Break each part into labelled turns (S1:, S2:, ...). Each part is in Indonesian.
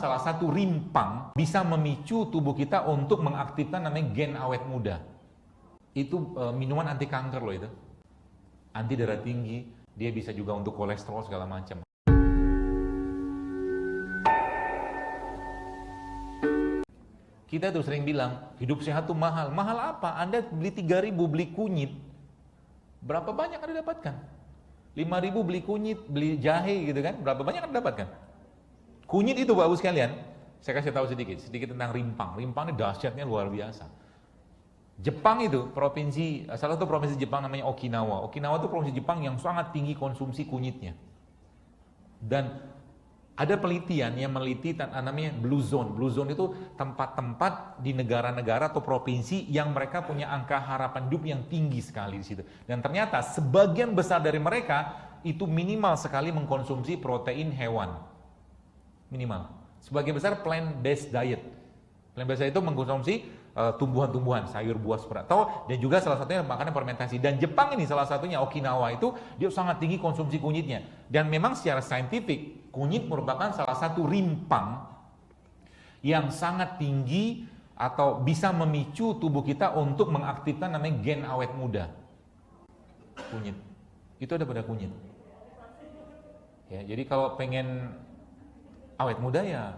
S1: salah satu rimpang bisa memicu tubuh kita untuk mengaktifkan namanya gen awet muda. Itu minuman anti kanker loh itu. Anti darah tinggi, dia bisa juga untuk kolesterol segala macam. Kita tuh sering bilang, hidup sehat tuh mahal. Mahal apa? Anda beli 3.000 beli kunyit, berapa banyak Anda dapatkan? 5.000 beli kunyit, beli jahe gitu kan, berapa banyak Anda dapatkan? Kunyit itu Bapak-Ibu sekalian, saya kasih tahu sedikit tentang rimpang. Rimpang ini dahsyatnya luar biasa. Jepang itu, salah satu provinsi Jepang namanya Okinawa. Okinawa itu provinsi Jepang yang sangat tinggi konsumsi kunyitnya. Dan ada penelitian yang meneliti namanya Blue Zone. Blue Zone itu tempat-tempat di negara-negara atau provinsi yang mereka punya angka harapan hidup yang tinggi sekali di situ. Dan ternyata sebagian besar dari mereka itu minimal sekali mengkonsumsi protein hewan. Minimal. Sebagian besar plant-based diet. Plant-based diet itu mengkonsumsi tumbuhan-tumbuhan, sayur, buah, seperti itu, dan juga salah satunya makanan fermentasi. Dan Jepang ini salah satunya, Okinawa itu dia sangat tinggi konsumsi kunyitnya. Dan memang secara saintifik, kunyit merupakan salah satu rimpang yang sangat tinggi atau bisa memicu tubuh kita untuk mengaktifkan namanya gen awet muda. Kunyit. Itu ada pada kunyit. Ya, jadi kalau pengen awet muda ya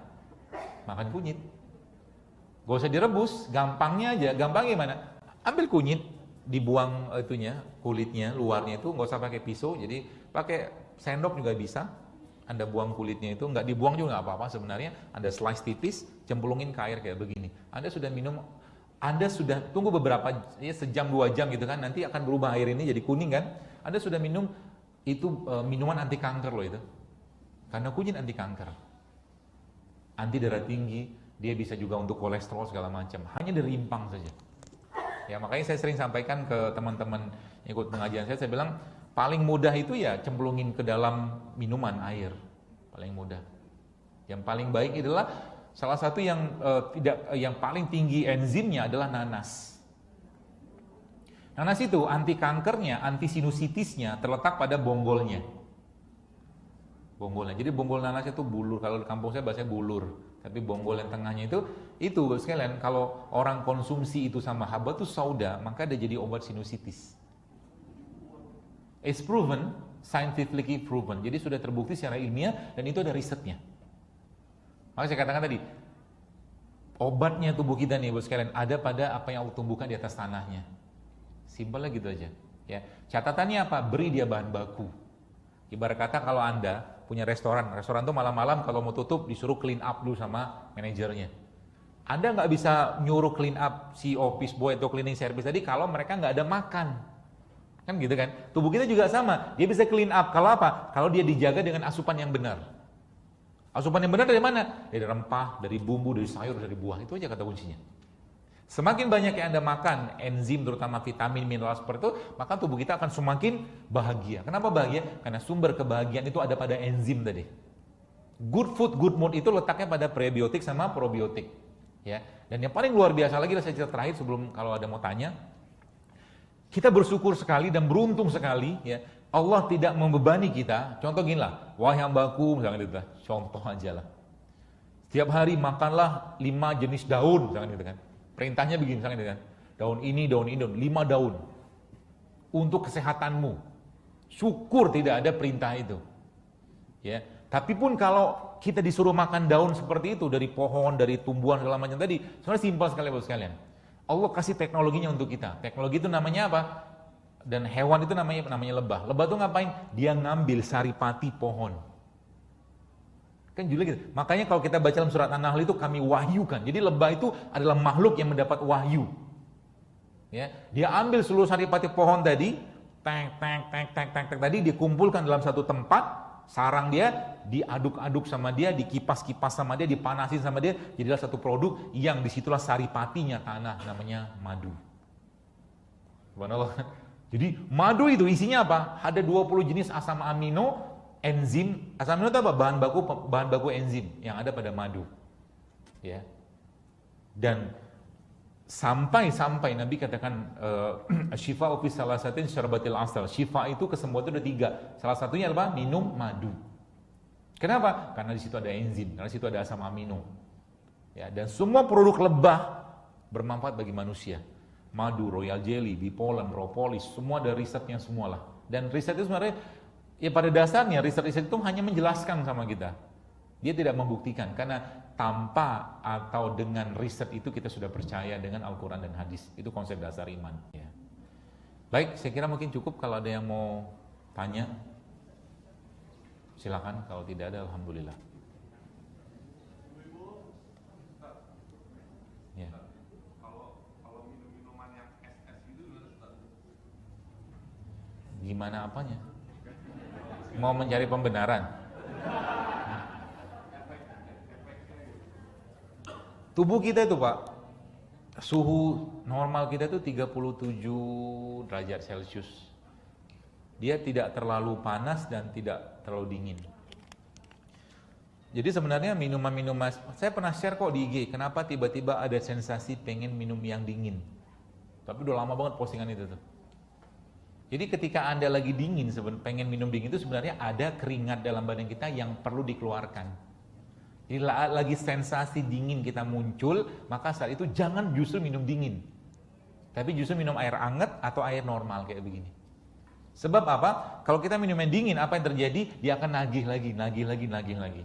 S1: makan kunyit. Gak usah direbus, gampangnya aja. Gampang gimana? Ambil kunyit, dibuang kulitnya, luarnya itu nggak usah pakai pisau, jadi pakai sendok juga bisa. Anda buang kulitnya itu, nggak dibuang juga nggak apa-apa sebenarnya. Anda slice tipis, cemplungin ke air kayak begini. Anda sudah minum, Anda sudah tunggu beberapa, ya sejam 2 jam gitu kan, nanti akan berubah air ini jadi kuning kan. Anda sudah minum, itu minuman anti kanker loh itu. Karena kunyit anti kanker. Anti darah tinggi, dia bisa juga untuk kolesterol segala macam. Hanya dari rimpang saja. Ya makanya saya sering sampaikan ke teman-teman yang ikut pengajian saya bilang paling mudah itu ya cemplungin ke dalam minuman air. Paling mudah. Yang paling baik adalah salah satu yang yang paling tinggi enzimnya adalah nanas. Nanas itu anti kankernya, anti sinusitisnya terletak pada bonggolnya. Bonggolnya. Jadi bonggol nanas itu bulur. Kalau di kampung saya bahasanya bulur. Tapi bonggol yang tengahnya itu sekalian kalau orang konsumsi itu sama habatus sauda, maka dia jadi obat sinusitis. It's proven, scientifically proven. Jadi sudah terbukti secara ilmiah dan itu ada risetnya. Maka saya katakan tadi, obatnya tubuh kita nih, Bos sekalian, ada pada apa yang Allah tumbuhkan di atas tanahnya. Simpelnya gitu aja. Ya, catatannya apa? Beri dia bahan baku. Ibarat kata kalau Anda punya restoran tuh malam-malam kalau mau tutup disuruh clean up dulu sama manajernya. Anda nggak bisa nyuruh clean up si office boy atau cleaning service tadi kalau mereka nggak ada makan. Kan gitu kan? Tubuh kita juga sama, dia bisa clean up kalau apa? Kalau dia dijaga dengan asupan yang benar. Asupan yang benar dari mana? Dari rempah, dari bumbu, dari sayur, dari buah. Itu aja kata kuncinya. Semakin banyak yang Anda makan, enzim terutama vitamin, mineral seperti itu, maka tubuh kita akan semakin bahagia. Kenapa bahagia? Karena sumber kebahagiaan itu ada pada enzim tadi. Good food, good mood itu letaknya pada prebiotik sama probiotik. Ya. Dan yang paling luar biasa lagi, saya cerita terakhir sebelum kalau ada mau tanya, kita bersyukur sekali dan beruntung sekali, ya Allah tidak membebani kita. Contoh gini lah, wahai hambaku, misalnya gitu lah, contoh aja lah. Setiap hari makanlah 5 jenis daun, misalnya gitu kan. Perintahnya begini, misalnya kan, daun ini, 5 daun untuk kesehatanmu. Syukur tidak ada perintah itu. Ya, tapi pun kalau kita disuruh makan daun seperti itu dari pohon, dari tumbuhan segala macam tadi, sebenarnya simpel sekali Bapak sekalian. Allah kasih teknologinya untuk kita. Teknologi itu namanya apa? Dan hewan itu namanya lebah. Lebah itu ngapain? Dia ngambil saripati pohon. Kan juga gitu. Makanya kalau kita baca dalam surat An-Nahl itu kami wahyukan. Jadi lebah itu adalah makhluk yang mendapat wahyu. Ya, dia ambil seluruh saripati pohon tadi, tadi dikumpulkan dalam satu tempat, sarang dia diaduk-aduk sama dia, dikipas-kipas sama dia, dipanasin sama dia, jadilah satu produk yang disitulah saripatinya tanah, namanya madu. Subhanallah. Jadi madu itu isinya apa? Ada 20 jenis asam amino, enzim. Asam amino itu apa? Bahan baku enzim yang ada pada madu. Ya. Dan sampai Nabi katakan syifa fi salasatin syarbatil asal. Syifa itu kesembuhan itu ada 3. Salah satunya apa? Minum madu. Kenapa? Karena di situ ada enzim, karena di situ ada asam amino. Ya, dan semua produk lebah bermanfaat bagi manusia. Madu, royal jelly, bipolen, propolis, semua ada risetnya semualah. Dan riset itu sebenarnya, ya pada dasarnya riset-riset itu hanya menjelaskan sama kita. Dia tidak membuktikan, karena tanpa atau dengan riset itu kita sudah percaya dengan Al-Quran dan hadis. Itu konsep dasar iman. Ya. Baik, saya kira mungkin cukup. Kalau ada yang mau tanya, silakan. Kalau tidak ada, alhamdulillah. Ya.
S2: Kalau minum-minuman yang es gitu
S1: Gimana apanya? Mau mencari pembenaran? Tubuh kita itu Pak, suhu normal kita itu 37 derajat Celcius. Dia tidak terlalu panas dan tidak terlalu dingin. Jadi sebenarnya minuman-minuman, saya pernah share kok di IG, kenapa tiba-tiba ada sensasi pengen minum yang dingin. Tapi udah lama banget postingan itu tuh. Jadi ketika Anda lagi dingin, pengen minum dingin itu sebenarnya ada keringat dalam badan kita yang perlu dikeluarkan. Jadi lagi sensasi dingin kita muncul, maka saat itu jangan justru minum dingin. Tapi justru minum air hangat atau air normal kayak begini. Sebab apa? Kalau kita minum yang dingin, apa yang terjadi? Dia akan nagih lagi.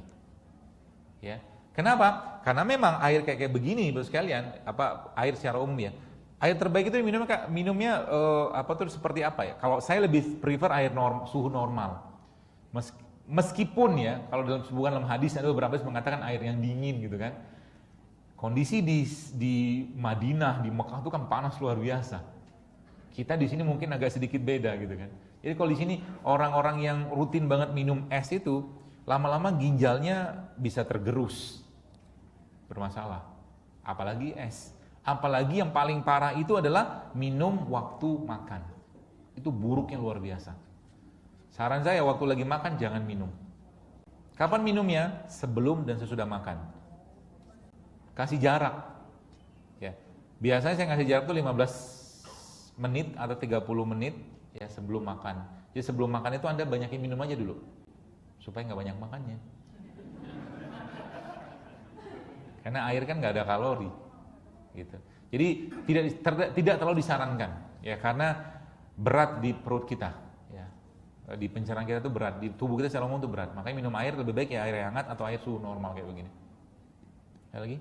S1: Ya. Kenapa? Karena memang air kayak begini, Bapak sekalian, air secara umum ya. Air terbaik itu minumnya seperti apa ya? Kalau saya lebih prefer air suhu normal. Meskipun ya, kalau dalam hadis ada beberapa hadis mengatakan air yang dingin gitu kan. Kondisi di Madinah, di Mekah itu kan panas luar biasa. Kita di sini mungkin agak sedikit beda gitu kan. Jadi kalau di sini orang-orang yang rutin banget minum es itu, lama-lama ginjalnya bisa tergerus. Bermasalah. Apalagi es. Apalagi yang paling parah itu adalah minum waktu makan. Itu buruknya luar biasa. Saran saya waktu lagi makan jangan minum. Kapan minumnya? Sebelum dan sesudah makan. Kasih jarak. Ya. Biasanya saya ngasih jarak tuh 15 menit atau 30 menit ya sebelum makan. Jadi sebelum makan itu Anda banyakin minum aja dulu. Supaya nggak banyak makannya. Karena air kan nggak ada kalori. Gitu. Jadi tidak terlalu disarankan ya karena berat di perut kita. Di pencernaan kita itu berat, di tubuh kita secara umum itu berat. Makanya minum air lebih baik ya air yang hangat atau air suhu normal kayak begini. Ada lagi?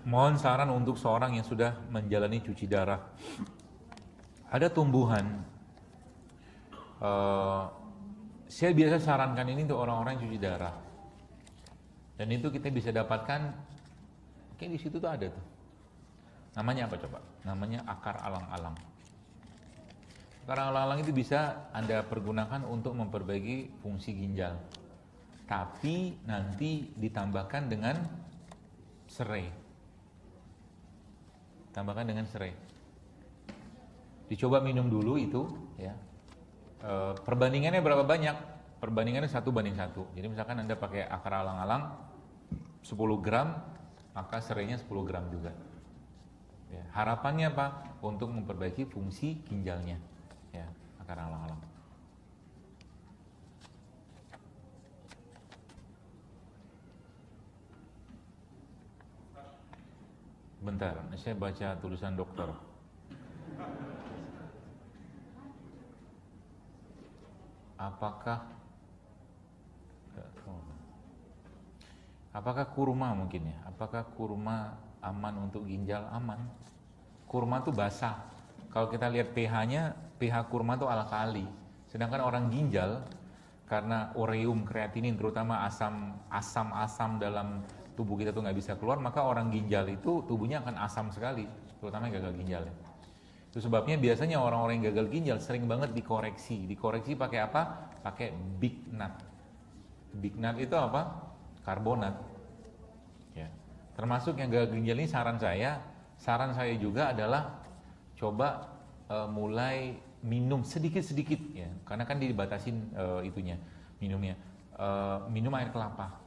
S1: Mohon saran untuk seorang yang sudah menjalani cuci darah. Ada tumbuhan, saya biasa sarankan ini untuk orang-orang yang cuci darah. Dan itu kita bisa dapatkan, kayak di situ tuh ada tuh. Namanya apa coba? Namanya akar alang-alang. Akar alang-alang itu bisa Anda pergunakan untuk memperbaiki fungsi ginjal. Tapi nanti ditambahkan dengan serai. Tambahkan dengan serai. Dicoba minum dulu itu, ya. Perbandingannya berapa banyak? Perbandingannya 1:1. Jadi misalkan Anda pakai akar alang-alang 10 gram, maka serainya 10 gram juga. Ya, harapannya apa? Untuk memperbaiki fungsi ginjalnya, ya, akar alang-alang. Bentar, saya baca tulisan dokter. Apakah kurma mungkin ya? Apakah kurma aman untuk ginjal? Aman. Kurma itu basah. Kalau kita lihat pH-nya, pH kurma itu alkali. Sedangkan orang ginjal, karena ureum, kreatinin, terutama asam-asam dalam tubuh kita tuh nggak bisa keluar, maka orang ginjal itu tubuhnya akan asam sekali, terutama yang gagal ginjal ya. Itu sebabnya biasanya orang-orang yang gagal ginjal sering banget dikoreksi pakai apa? Pakai big nut. Big nut itu apa? Karbonat. Ya. Termasuk yang gagal ginjal ini saran saya juga adalah coba mulai minum sedikit-sedikit ya. Karena kan dibatasin itunya, minumnya. Minum air kelapa.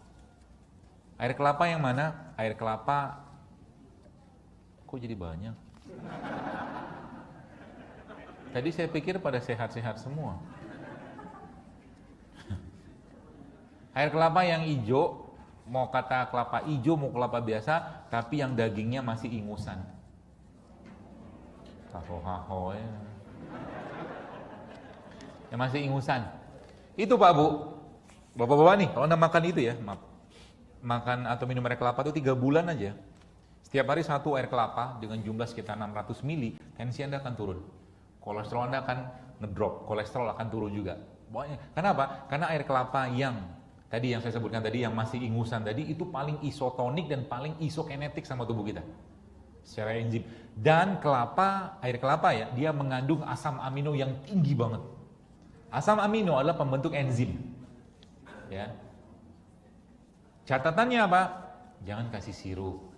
S1: Air kelapa yang mana? Air kelapa kok jadi banyak? Tadi saya pikir pada sehat-sehat semua. Air kelapa yang hijau, mau kata kelapa hijau, mau kelapa biasa, tapi yang dagingnya masih ingusan. Haho-haho ya. Yang masih ingusan. Itu Pak Bu. Bapak-bapak nih, kalau Anda makan itu ya, makan atau minum air kelapa itu 3 bulan aja. Setiap hari 1 air kelapa dengan jumlah sekitar 600 mili, tensi Anda akan turun. Kolesterol Anda akan ngedrop, kolesterol akan turun juga. Pokoknya, kenapa? Karena air kelapa yang tadi yang saya sebutkan tadi, yang masih ingusan tadi, itu paling isotonik dan paling isokinetik sama tubuh kita. Secara enzim. Dan air kelapa ya, dia mengandung asam amino yang tinggi banget. Asam amino adalah pembentuk enzim. Ya. Catatannya apa? Jangan kasih sirup.